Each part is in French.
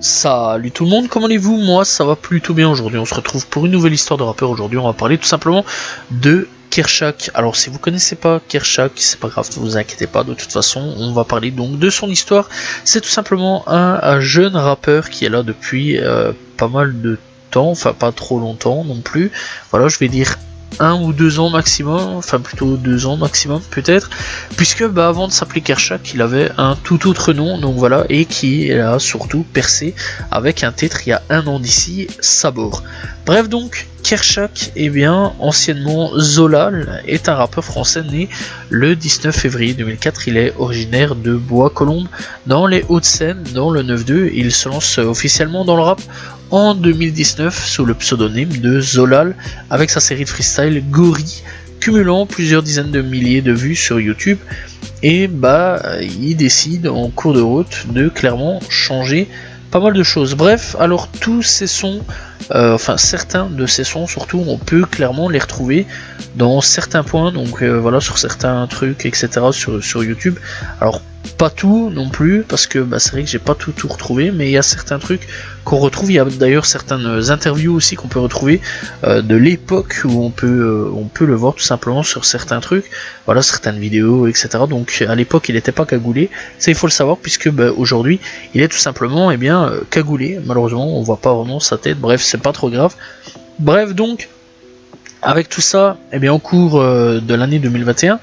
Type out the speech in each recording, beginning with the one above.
Salut tout le monde, comment allez-vous? Moi ça va plutôt bien aujourd'hui, on se retrouve pour une nouvelle histoire de rappeur. Aujourd'hui on va parler tout simplement de Kershak. Alors si vous connaissez pas Kershak, c'est pas grave, ne vous inquiétez pas, de toute façon on va parler donc de son histoire. C'est tout simplement un jeune rappeur qui est là depuis pas mal de temps, enfin pas trop longtemps non plus. Voilà, je vais dire 1 ou 2 ans maximum, enfin plutôt 2 ans maximum peut-être, puisque avant de s'appeler Kershak il avait un tout autre nom, donc voilà, et qui a surtout percé avec un titre il y a 1 an d'ici, Sabor. Bref, donc Kershak, anciennement Zolal, est un rappeur français né le 19 février 2004, il est originaire de Bois-Colombes dans les Hauts-de-Seine, dans le 9-2, il se lance officiellement dans le rap en 2019 sous le pseudonyme de Zolal avec sa série de freestyle Gory, cumulant plusieurs dizaines de milliers de vues sur YouTube, et il décide en cours de route de clairement changer pas mal de choses. Bref, alors tous ces sons, certains de ces sons surtout, on peut clairement les retrouver dans certains points, donc voilà, sur certains trucs, etc. sur YouTube. Alors pas tout non plus, parce que c'est vrai que j'ai pas tout retrouvé, mais il y a certains trucs qu'on retrouve. Il y a d'ailleurs certaines interviews aussi qu'on peut retrouver de l'époque où on peut le voir tout simplement sur certains trucs, voilà, certaines vidéos, etc. Donc à l'époque il n'était pas cagoulé, ça il faut le savoir, puisque aujourd'hui il est tout simplement cagoulé. Malheureusement on voit pas vraiment sa tête, bref c'est pas trop grave. Bref, donc avec tout ça, au cours de l'année 2021,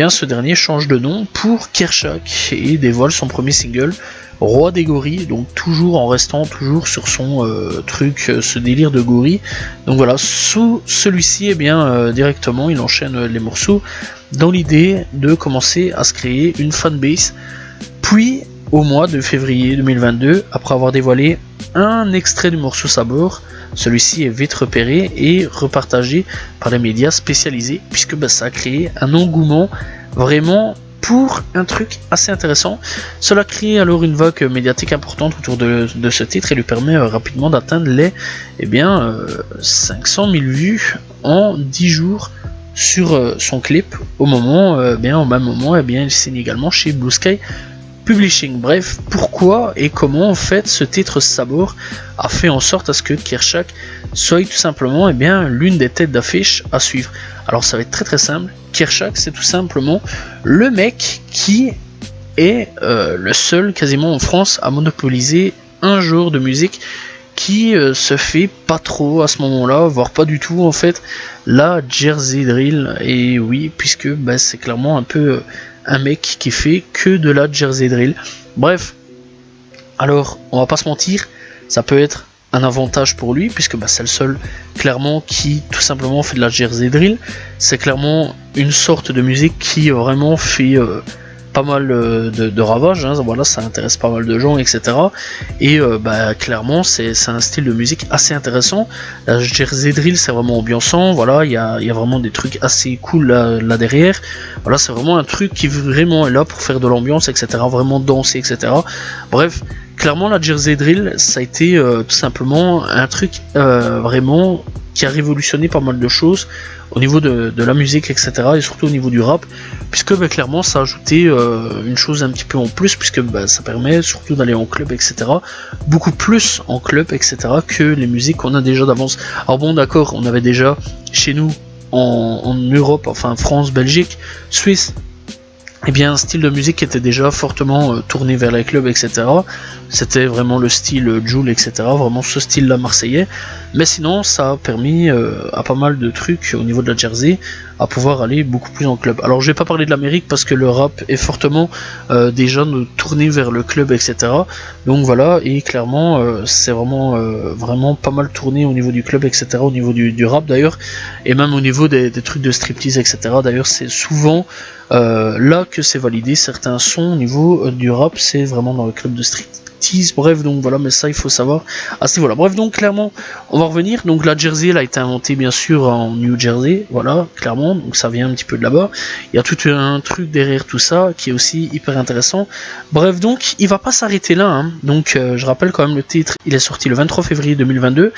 ce dernier change de nom pour Kershak et dévoile son premier single, Roi des Gorilles, donc toujours en restant toujours sur son ce délire de gorille. Donc voilà, sous celui-ci, directement il enchaîne les morceaux dans l'idée de commencer à se créer une fanbase. Puis au mois de février 2022, après avoir dévoilé un extrait du morceau Sabor, celui-ci est vite repéré et repartagé par les médias spécialisés, puisque ça a créé un engouement vraiment pour un truc assez intéressant. Cela crée alors une vague médiatique importante autour de ce titre et lui permet rapidement d'atteindre les 500 000 vues en 10 jours sur son clip. Au même moment, il signe également chez Blue Sky Publishing. Bref, pourquoi et comment en fait ce titre Sabor a fait en sorte à ce que Kershak soit tout simplement l'une des têtes d'affiche à suivre. Alors ça va être très simple. Kershak, c'est tout simplement le mec qui est le seul quasiment en France à monopoliser un genre de musique qui se fait pas trop à ce moment-là, voire pas du tout en fait, la Jersey Drill. Et oui, puisque c'est clairement un peu un mec qui fait que de la Jersey Drill. Bref, alors on va pas se mentir, ça peut être un avantage pour lui, puisque c'est le seul clairement qui tout simplement fait de la Jersey Drill. C'est clairement une sorte de musique qui vraiment fait pas mal de ravages, voilà, ça intéresse pas mal de gens, etc. Et clairement c'est un style de musique assez intéressant. La Jersey Drill, c'est vraiment ambiançant, voilà, il y a vraiment des trucs assez cool là derrière, voilà, c'est vraiment un truc qui vraiment est là pour faire de l'ambiance, etc., vraiment danser, etc. Bref, clairement la Jersey Drill, ça a été tout simplement un truc vraiment qui a révolutionné pas mal de choses au niveau de la musique, etc., et surtout au niveau du rap, puisque clairement ça a ajouté une chose un petit peu en plus, puisque ça permet surtout d'aller en club, etc., beaucoup plus en club, etc., que les musiques qu'on a déjà d'avance. Alors bon, d'accord, on avait déjà chez nous en Europe, enfin France, Belgique, Suisse, un style de musique qui était déjà fortement tourné vers les clubs, etc. C'était vraiment le style Jul, etc. Vraiment ce style-là marseillais. Mais sinon, ça a permis à pas mal de trucs au niveau de la Jersey à pouvoir aller beaucoup plus en club. Alors je vais pas parler de l'Amérique parce que le rap est fortement déjà tourné vers le club, etc. Donc voilà, et clairement c'est vraiment pas mal tourné au niveau du club, etc. Au niveau du rap d'ailleurs, et même au niveau des trucs de striptease, etc. D'ailleurs c'est souvent là que c'est validé. Certains sons au niveau du rap, c'est vraiment dans le club de striptease. Bref, donc voilà, mais ça il faut savoir à ce niveau-là. Bref, donc clairement on va revenir. Donc la Jersey, elle a été inventée bien sûr en New Jersey, voilà, clairement, donc ça vient un petit peu de là-bas. Il y a tout un truc derrière tout ça qui est aussi hyper intéressant. Bref, donc il va pas s'arrêter là, donc je rappelle quand même le titre, il est sorti le 23 février 2022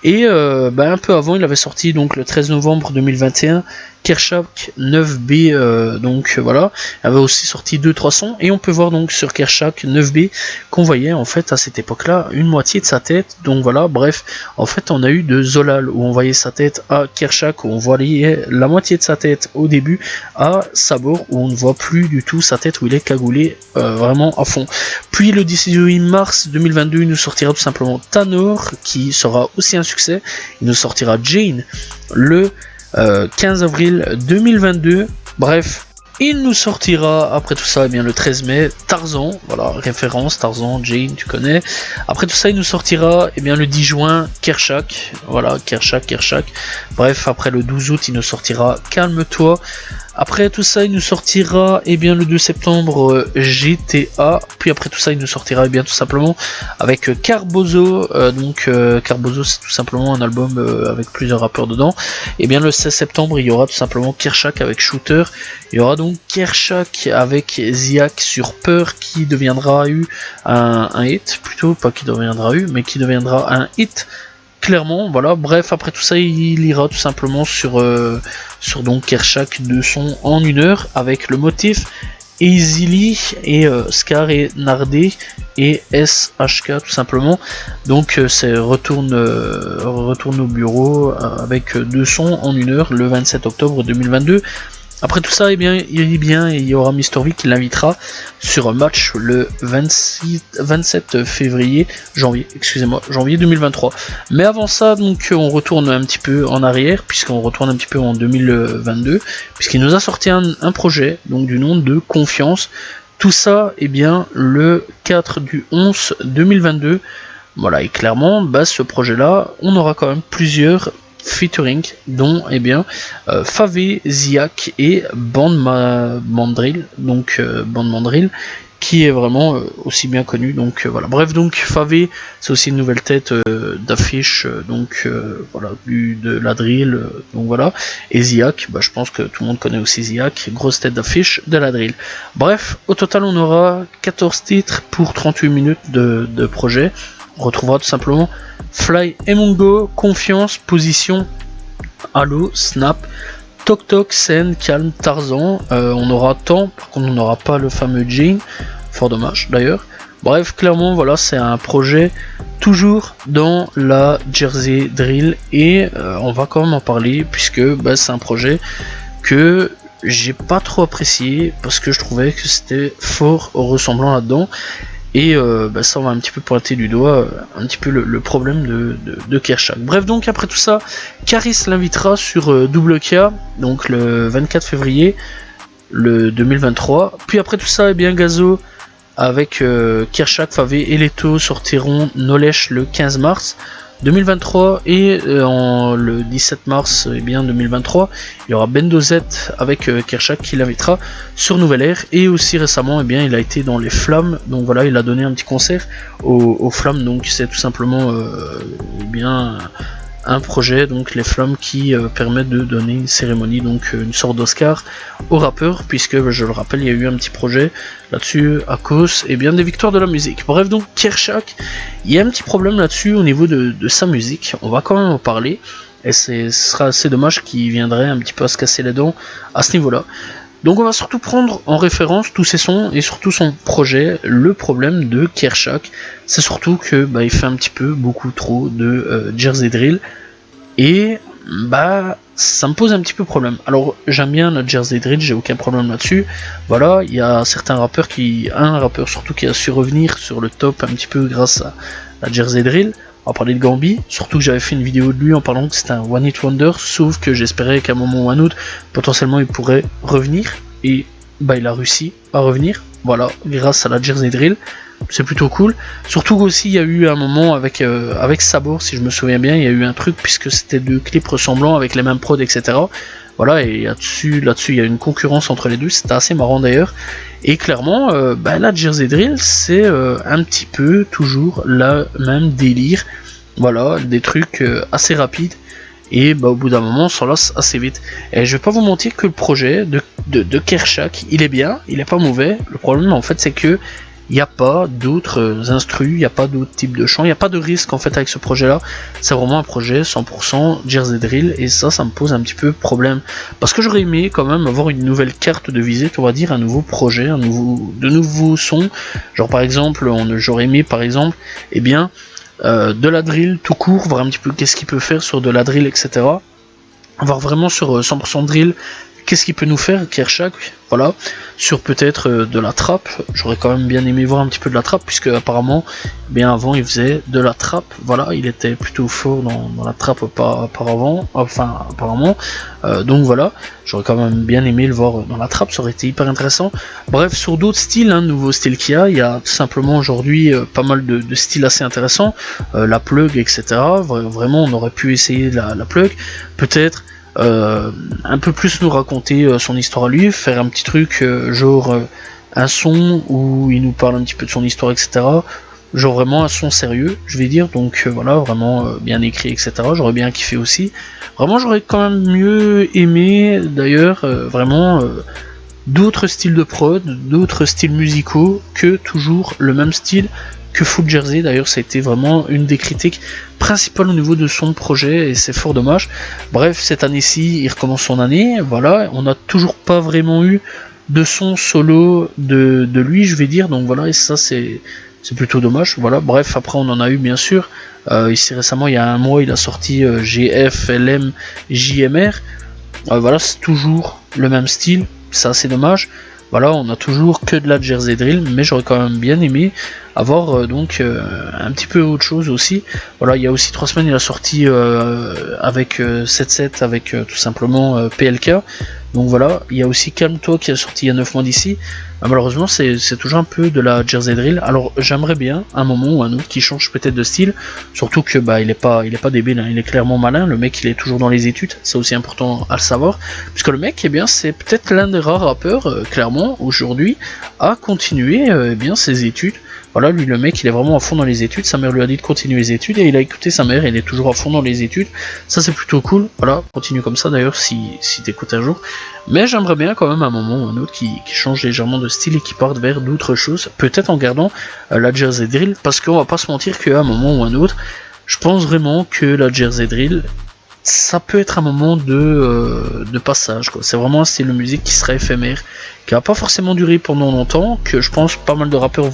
et un peu avant il avait sorti donc le 13 novembre 2021 Kershak 9B, donc voilà, il avait aussi sorti 2-3 sons, et on peut voir donc sur Kershak 9B qu'on voyait voyait en fait à cette époque-là une moitié de sa tête. Donc voilà, bref, en fait on a eu de Zolal où on voyait sa tête, à Kershak où on voyait la moitié de sa tête au début, à Sabor où on ne voit plus du tout sa tête, où il est cagoulé vraiment à fond. Puis le 18 mars 2022 il nous sortira tout simplement Tanor qui sera aussi un succès. Il nous sortira Jane le 15 avril 2022. Bref, il nous sortira après tout ça, eh bien le 13 mai, Tarzan, voilà, référence, Tarzan, Jane, tu connais. Après tout ça, il nous sortira, eh bien le 10 juin, Kershak, voilà, Kershak. Bref, après le 12 août, il nous sortira Calme-toi. Après tout ça, il nous sortira, eh bien le 2 septembre, GTA. Puis après tout ça, il nous sortira, eh bien tout simplement avec Carbozo. Carbozo, c'est tout simplement un album avec plusieurs rappeurs dedans. Et bien le 16 septembre, il y aura tout simplement Kershak avec Shooter. Il y aura donc Kershak avec Ziak sur Peur qui deviendra un hit, plutôt pas qui deviendra mais qui deviendra un hit. Clairement, voilà, bref, après tout ça, il ira tout simplement sur donc Kershak de son en 1 heure avec le motif Easily et Scar et Nardé et SHK tout simplement. Donc c'est retourne au bureau avec 2 sons en 1 heure le 27 octobre 2022. Après tout ça, eh bien, il y aura Mr V qui l'invitera sur un match le 27 janvier 2023. Mais avant ça, donc, on retourne un petit peu en arrière, puisqu'on retourne un petit peu en 2022, puisqu'il nous a sorti un projet, donc du nom de Confiance. Tout ça, eh bien, le 4 du 11 2022. Voilà, et clairement, ce projet-là, on aura quand même plusieurs featuring dont Favé, Ziak et Bandmandrill, donc Bandmandrill qui est vraiment aussi bien connu, donc voilà. Bref, donc Favé c'est aussi une nouvelle tête d'affiche de la drill, donc voilà. Et Ziak, je pense que tout le monde connaît aussi Ziak, grosse tête d'affiche de la drill. Bref, au total on aura 14 titres pour 38 minutes de projet. On retrouvera tout simplement Fly et Mongo, Confiance, Position, Halo, Snap, Toc Toc, Sen, Calme, Tarzan. On aura Temps, par contre on n'aura pas le fameux Jane, fort dommage d'ailleurs. Bref, clairement voilà, c'est un projet toujours dans la Jersey Drill et on va quand même en parler puisque c'est un projet que j'ai pas trop apprécié parce que je trouvais que c'était fort ressemblant là-dedans. Et ça on va un petit peu pointer du doigt un petit peu le problème de Kershak. Bref, donc après tout ça, Caris l'invitera sur Double K, donc le 24 février le 2023. Puis après tout ça, Gazo avec Kershak, Favé et Leto sortiront Nolesh le 15 mars 2023 et le 17 mars 2023 il y aura Bendozet avec Kershak qui l'invitera sur Nouvelle Ère. Et aussi récemment il a été dans les Flammes, donc voilà, il a donné un petit concert aux Flammes, donc c'est tout simplement un projet, donc les Flammes qui permettent de donner une cérémonie, donc une sorte d'Oscar aux rappeurs, puisque je le rappelle il y a eu un petit projet là-dessus à cause des victoires de la musique. Bref, donc Kershak, il y a un petit problème là-dessus au niveau de sa musique, on va quand même en parler, et ce sera assez dommage qu'il viendrait un petit peu à se casser les dents à ce niveau-là. Donc on va surtout prendre en référence tous ses sons et surtout son projet. Le problème de Kershak, c'est surtout que il fait un petit peu beaucoup trop de Jersey Drill et ça me pose un petit peu problème. Alors j'aime bien la Jersey Drill, j'ai aucun problème là-dessus. Voilà, il y a certains rappeurs un rappeur surtout qui a su revenir sur le top un petit peu grâce à la Jersey Drill. On va parler de Gambi, surtout que j'avais fait une vidéo de lui en parlant que c'était un One Hit Wonder, sauf que j'espérais qu'à un moment ou un autre, potentiellement il pourrait revenir, et il a réussi à revenir, voilà, grâce à la Jersey Drill, c'est plutôt cool. Surtout qu'aussi il y a eu un moment avec Sabor, si je me souviens bien, il y a eu un truc, puisque c'était 2 clips ressemblants avec les mêmes prods, etc. Voilà, et là-dessus il y a une concurrence entre les deux, c'était assez marrant d'ailleurs. Et clairement, la Jersey Drill, c'est un petit peu toujours le même délire. Voilà, des trucs assez rapides. Et au bout d'un moment, on s'en lasse assez vite. Et je vais pas vous mentir que le projet de Kershak, il est bien, il est pas mauvais. Le problème, en fait, c'est que il n'y a pas d'autres instrus, il n'y a pas d'autres types de chants, il n'y a pas de risque en fait avec ce projet là, c'est vraiment un projet 100% Jersey Drill, et ça me pose un petit peu problème, parce que j'aurais aimé quand même avoir une nouvelle carte de visite, on va dire un nouveau projet, de nouveaux sons, genre par exemple, j'aurais aimé par exemple, eh bien, de la drill tout court, voir un petit peu qu'est-ce qu'il peut faire sur de la drill, etc. Voir vraiment sur 100% drill, qu'est-ce qu'il peut nous faire, Kershak, voilà, sur peut-être de la trappe, j'aurais quand même bien aimé voir un petit peu de la trappe, puisque apparemment, bien avant il faisait de la trappe, voilà, il était plutôt fort dans la trappe apparemment, donc voilà, j'aurais quand même bien aimé le voir dans la trappe, ça aurait été hyper intéressant. Bref, sur d'autres styles, nouveaux styles qu'il y a tout simplement aujourd'hui pas mal de styles assez intéressants, la plug, etc. Vraiment, on aurait pu essayer la plug, peut-être un peu plus nous raconter son histoire à lui, faire un petit truc genre un son où il nous parle un petit peu de son histoire, etc. Genre vraiment un son sérieux, je vais dire, donc voilà, vraiment bien écrit, etc. J'aurais bien kiffé aussi. Vraiment, j'aurais quand même mieux aimé d'ailleurs vraiment d'autres styles de prod, d'autres styles musicaux que toujours le même style que Full Jersey. D'ailleurs, ça a été vraiment une des critiques principales au niveau de son projet, et c'est fort dommage. Bref, cette année-ci, il recommence son année, voilà, on n'a toujours pas vraiment eu de son solo de lui, je vais dire, donc voilà, et ça c'est plutôt dommage, voilà. Bref, après on en a eu bien sûr, ici récemment, il y a un mois, il a sorti GF, LM, JMR, voilà, c'est toujours le même style, c'est assez dommage. Voilà, on a toujours que de la Jersey Drill, mais j'aurais quand même bien aimé avoir donc un petit peu autre chose aussi. Voilà, il y a aussi 3 semaines, il a sorti avec 7-7, avec tout simplement PLK. Donc voilà, il y a aussi Calme-toi qui a sorti il y a 9 mois d'ici. Malheureusement, c'est toujours un peu de la Jersey Drill. Alors j'aimerais bien un moment ou un autre qui change peut-être de style, surtout que bah il est pas débile, hein. Il est clairement malin. Le mec, il est toujours dans les études, c'est aussi important à le savoir, puisque le mec, eh bien, c'est peut-être l'un des rares rappeurs clairement aujourd'hui à continuer bien ses études. Voilà, lui, le mec, il est vraiment à fond dans les études. Sa mère lui a dit de continuer les études et il a écouté sa mère. Il est toujours à fond dans les études. Ça, c'est plutôt cool. Voilà, continue comme ça d'ailleurs si t'écoutes un jour. Mais j'aimerais bien quand même un moment ou un autre qui change légèrement de style et qui parte vers d'autres choses. Peut-être en gardant la Jersey Drill, parce qu'on va pas se mentir qu'à un moment ou un autre, je pense vraiment que la Jersey Drill, ça peut être un moment de passage, quoi. C'est vraiment un style de musique qui sera éphémère, qui va pas forcément durer pendant longtemps, que je pense pas mal de rappeurs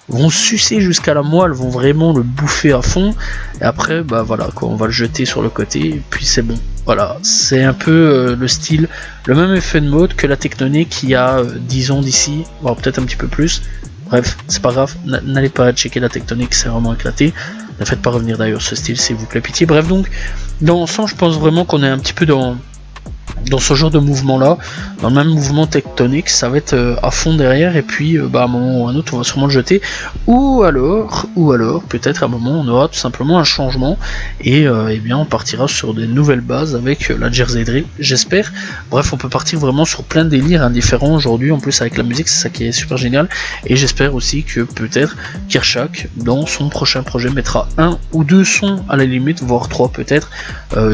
vont sucer jusqu'à la moelle, vont vraiment le bouffer à fond, et après bah voilà quoi, on va le jeter sur le côté et puis c'est bon. Voilà, c'est un peu le style, le même effet de mode que la Tectonic il y a 10 ans d'ici, voire peut-être un petit peu plus. Bref, c'est pas grave, n'allez pas checker la Tectonic, c'est vraiment éclaté. Ne faites pas revenir d'ailleurs ce style, s'il vous plaît, pitié. Bref, donc dans l'ensemble, je pense vraiment qu'on est un petit peu dans ce genre de mouvement là, dans le même mouvement tectonique, ça va être à fond derrière, et puis bah à un moment ou à un autre on va sûrement le jeter, ou alors peut-être à un moment on aura tout simplement un changement, et eh bien on partira sur des nouvelles bases avec la Jersey Drill, j'espère. Bref, on peut partir vraiment sur plein de délires différents aujourd'hui, en plus avec la musique, c'est ça qui est super génial, et j'espère aussi que peut-être Kershak dans son prochain projet mettra 1 ou 2 sons à la limite, voire 3 peut-être,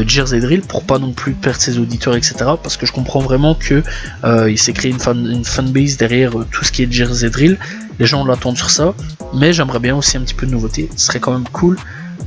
Jersey Drill, pour pas non plus perdre ses auditeurs, etc. Parce que je comprends vraiment que il s'est créé une fanbase derrière tout ce qui est Jersey Drill, les gens l'attendent sur ça, mais j'aimerais bien aussi un petit peu de nouveauté, ce serait quand même cool.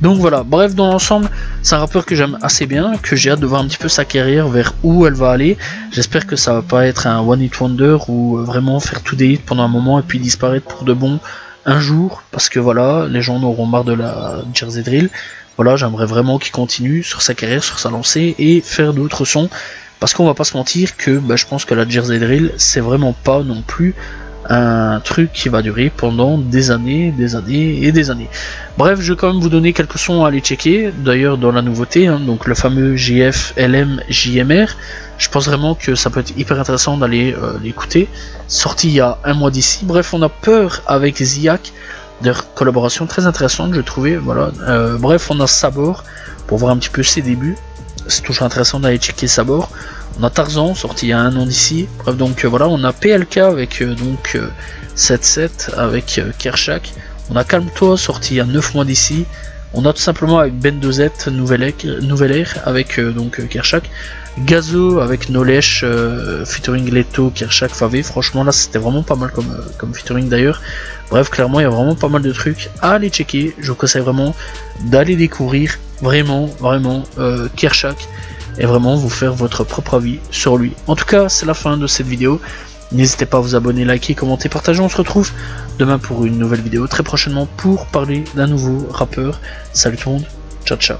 Donc voilà, bref, dans l'ensemble, c'est un rappeur que j'aime assez bien, que j'ai hâte de voir un petit peu sa carrière, vers où elle va aller. J'espère que ça va pas être un one hit wonder, ou vraiment faire tout des hits pendant un moment et puis disparaître pour de bon un jour, parce que voilà, les gens en auront marre de la Jersey Drill. Voilà, j'aimerais vraiment qu'il continue sur sa carrière, sur sa lancée, et faire d'autres sons. Parce qu'on va pas se mentir que bah, je pense que la Jersey Drill, c'est vraiment pas non plus un truc qui va durer pendant des années et des années. Bref, je vais quand même vous donner quelques sons à aller checker, d'ailleurs dans la nouveauté, hein, donc le fameux GF, LM, JMR. Je pense vraiment que ça peut être hyper intéressant d'aller l'écouter. Sorti il y a un mois d'ici. Bref, on a peur avec Ziak, de collaboration très intéressante, je trouvais. Voilà. Bref, on a Sabor pour voir un petit peu ses débuts. C'est toujours intéressant d'aller checker Sabor. On a Tarzan sorti il y a un an d'ici. Bref, donc voilà, on a PLK avec 7-7 avec Kershak. On a Calme-toi sorti il y a 9 mois d'ici. On a tout simplement avec Ben Dozet, Nouvelle Air avec donc Kershak, Gazo avec Nolesh, featuring Leto, Kershak, Favé. Franchement là c'était vraiment pas mal comme featuring d'ailleurs. Bref, clairement il y a vraiment pas mal de trucs à aller checker. Je vous conseille vraiment d'aller découvrir vraiment Kershak et vraiment vous faire votre propre avis sur lui. En tout cas c'est la fin de cette vidéo. N'hésitez pas à vous abonner, liker, commenter, partager. On se retrouve demain pour une nouvelle vidéo très prochainement pour parler d'un nouveau rappeur. Salut tout le monde, ciao ciao.